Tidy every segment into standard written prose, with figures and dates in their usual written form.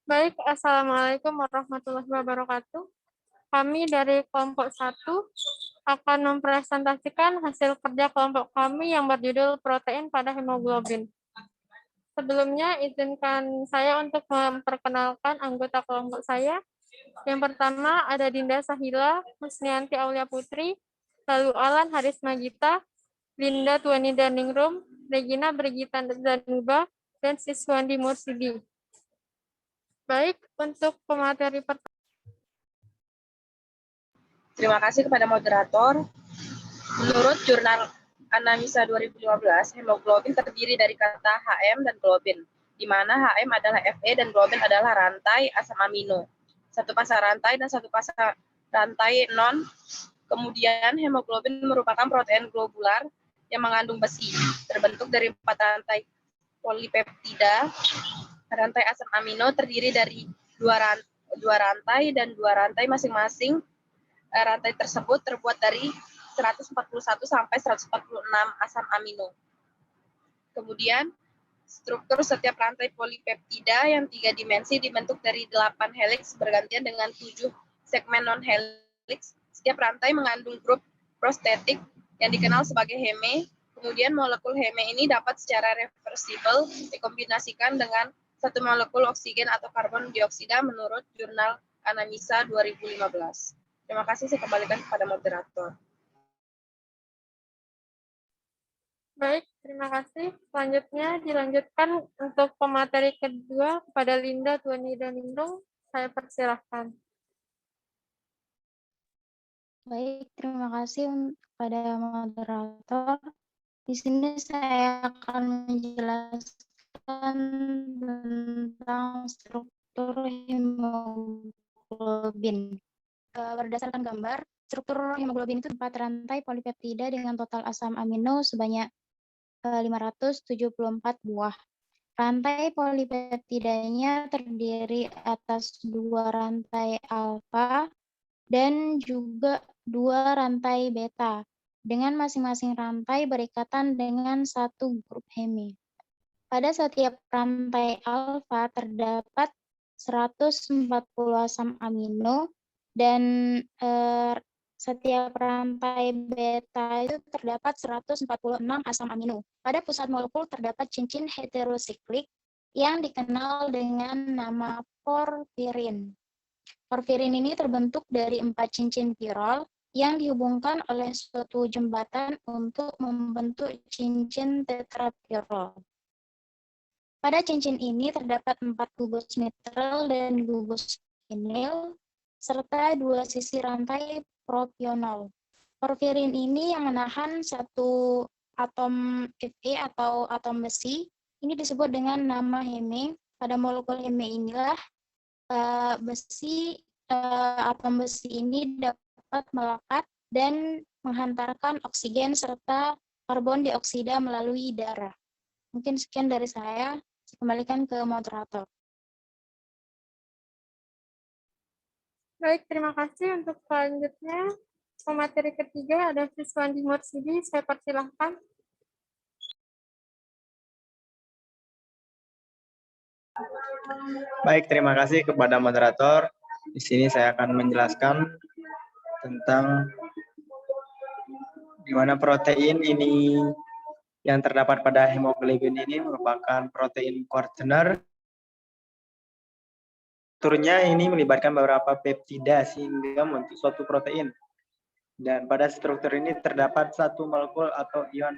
Baik, Assalamualaikum warahmatullahi wabarakatuh. Kami dari kelompok 1 akan mempresentasikan hasil kerja kelompok kami yang berjudul protein pada hemoglobin. Sebelumnya, izinkan saya untuk memperkenalkan anggota kelompok saya. Yang pertama ada Dinda Sahila, Husnianti Aulia Putri, lalu Alan Haris Magita, Linda Tuani Daningrum, Regina Brigita Zanuba, dan Siswandi Mursidi. Baik, untuk pemateri pertama. Terima kasih kepada moderator. Menurut jurnal Anamisa 2015, hemoglobin terdiri dari kata HM dan globin, di mana HM adalah Fe dan globin adalah rantai asam amino. Satu pasang rantai dan satu pasang rantai non. Kemudian hemoglobin merupakan protein globular yang mengandung besi, terbentuk dari 4 rantai polipeptida. Rantai asam amino terdiri dari dua rantai dan 2 rantai masing-masing. Rantai tersebut terbuat dari 141 sampai 146 asam amino. Kemudian, struktur setiap rantai polipeptida yang 3 dimensi dibentuk dari 8 helix bergantian dengan 7 segmen non-helix. Setiap rantai mengandung grup prostetik yang dikenal sebagai heme. Kemudian molekul heme ini dapat secara reversibel dikombinasikan dengan satu molekul oksigen atau karbon dioksida menurut jurnal Anamisa 2015. Terima kasih, saya kembalikan kepada moderator. Baik, terima kasih. Selanjutnya dilanjutkan untuk pemateri kedua kepada Linda Tuani Daningrum. Saya persilahkan. Baik, terima kasih kepada moderator. Di sini saya akan menjelaskan tentang struktur hemoglobin. Berdasarkan gambar, struktur hemoglobin itu 4 rantai polipeptida dengan total asam amino sebanyak 574 buah. Rantai polipeptidanya terdiri atas 2 rantai alfa dan juga 2 rantai beta, dengan masing-masing rantai berikatan dengan satu grup heme. Pada setiap rantai alfa terdapat 140 asam amino, dan setiap rantai beta itu terdapat 146 asam amino. Pada pusat molekul terdapat cincin heterosiklik yang dikenal dengan nama porfirin. Porfirin ini terbentuk dari 4 cincin pirol yang dihubungkan oleh suatu jembatan untuk membentuk cincin tetrapirol. Pada cincin ini terdapat 4 gugus nitral dan gugus vinil, serta 2 sisi rantai propionol. Porfirin ini yang menahan satu atom Fe atau atom besi, ini disebut dengan nama heme. Pada molekul heme inilah atom besi ini dapat melekat dan menghantarkan oksigen serta karbon dioksida melalui darah. Mungkin sekian dari saya kembalikan ke moderator. Baik, terima kasih. Untuk selanjutnya, pemateri ketiga ada Siswandi Mursidi. Saya persilahkan. Baik, terima kasih kepada moderator. Di sini saya akan menjelaskan tentang di mana protein ini yang terdapat pada hemoglobin ini merupakan protein quaterner. Strukturnya ini melibatkan beberapa peptida sehingga membentuk suatu protein. Dan pada struktur ini terdapat satu molekul atau ion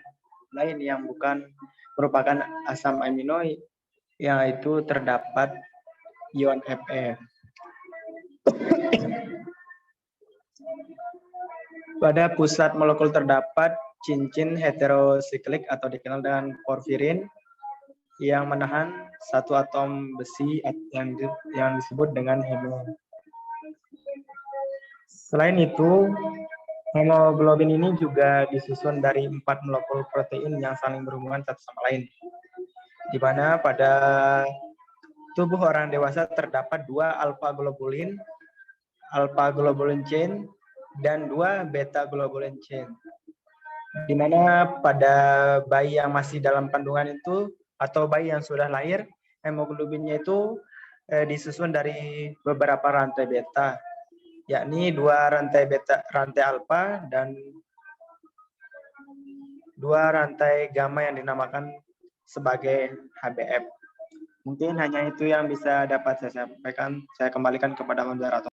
lain yang bukan merupakan asam amino, yaitu terdapat ion Fe. Pada pusat molekul terdapat cincin heterosiklik atau dikenal dengan porfirin yang menahan satu atom besi yang disebut dengan heme. Selain itu, hemoglobin ini juga disusun dari 4 molekul protein yang saling berhubungan satu sama lain, di mana pada tubuh orang dewasa terdapat 2 alpha globulin chain, dan 2 beta globulin chain. Di mana pada bayi yang masih dalam kandungan itu atau bayi yang sudah lahir, hemoglobinnya itu disusun dari beberapa rantai beta, yakni 2 rantai alfa dan 2 rantai gamma yang dinamakan sebagai HBF. Mungkin hanya itu yang bisa dapat saya sampaikan. Saya kembalikan kepada moderator.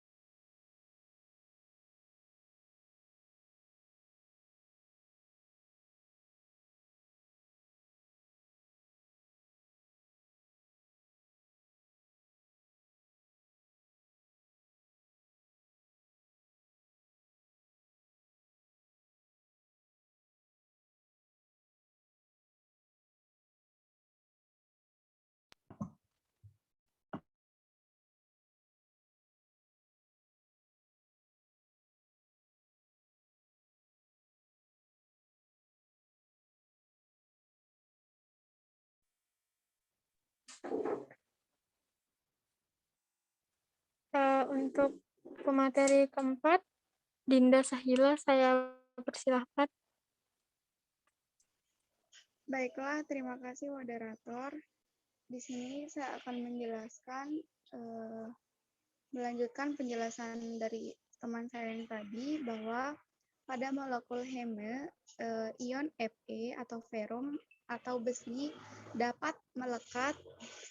Untuk pemateri keempat, Dinda Sahila, saya persilahkan. Baiklah, terima kasih moderator. Di sini saya akan menjelaskan, melanjutkan penjelasan dari teman saya yang tadi, bahwa pada molekul heme, ion Fe atau ferum atau besi dapat melekat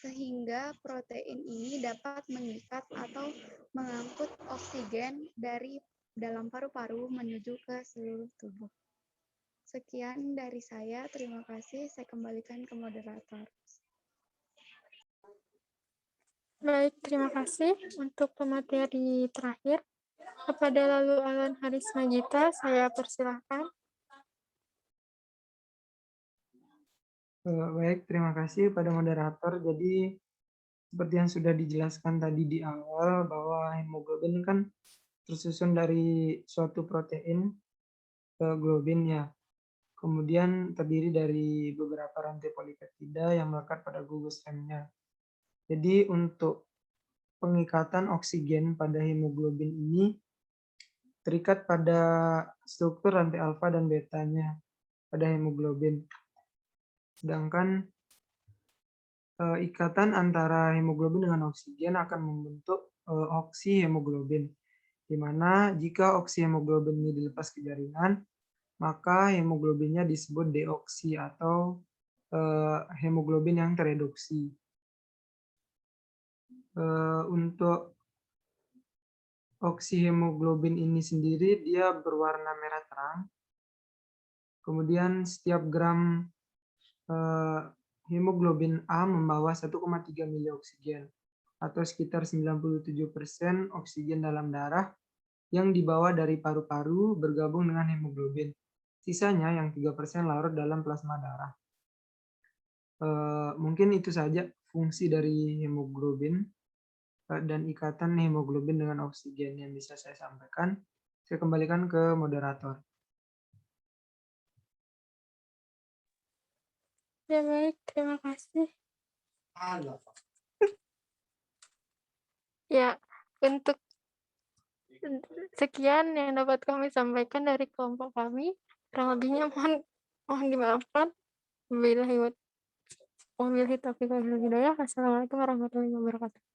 sehingga protein ini dapat mengikat atau mengangkut oksigen dari dalam paru-paru menuju ke seluruh tubuh. Sekian dari saya, terima kasih. Saya kembalikan ke moderator. Baik, terima kasih. Untuk pemateri terakhir, kepada Lalu Alan Harisma Gita, saya persilahkan. Baik, terima kasih pada moderator. Jadi, seperti yang sudah dijelaskan tadi di awal, bahwa hemoglobin kan tersusun dari suatu protein, globin ya. Kemudian terdiri dari beberapa rantai polipeptida yang melekat pada gugus M-nya. Jadi, untuk pengikatan oksigen pada hemoglobin ini terikat pada struktur rantai alfa dan betanya pada hemoglobin. Sedangkan ikatan antara hemoglobin dengan oksigen akan membentuk oksihemoglobin, di mana jika oksihemoglobin ini dilepas ke jaringan, maka hemoglobinnya disebut deoksi atau hemoglobin yang tereduksi. Untuk oksihemoglobin ini sendiri dia berwarna merah terang. Kemudian setiap gram hemoglobin A membawa 1,3 mili oksigen atau sekitar 97% oksigen dalam darah yang dibawa dari paru-paru bergabung dengan hemoglobin. Sisanya yang 3% larut dalam plasma darah. Mungkin itu saja fungsi dari hemoglobin dan ikatan hemoglobin dengan oksigen yang bisa saya sampaikan. Saya kembalikan ke moderator. Ya baik, terima kasih. Ya, untuk sekian yang dapat kami sampaikan dari kelompok kami. Kurang lebihnya mohon dimaafkan. Wabillahi taufiq wal hidayah. Wassalamualaikum warahmatullahi wabarakatuh.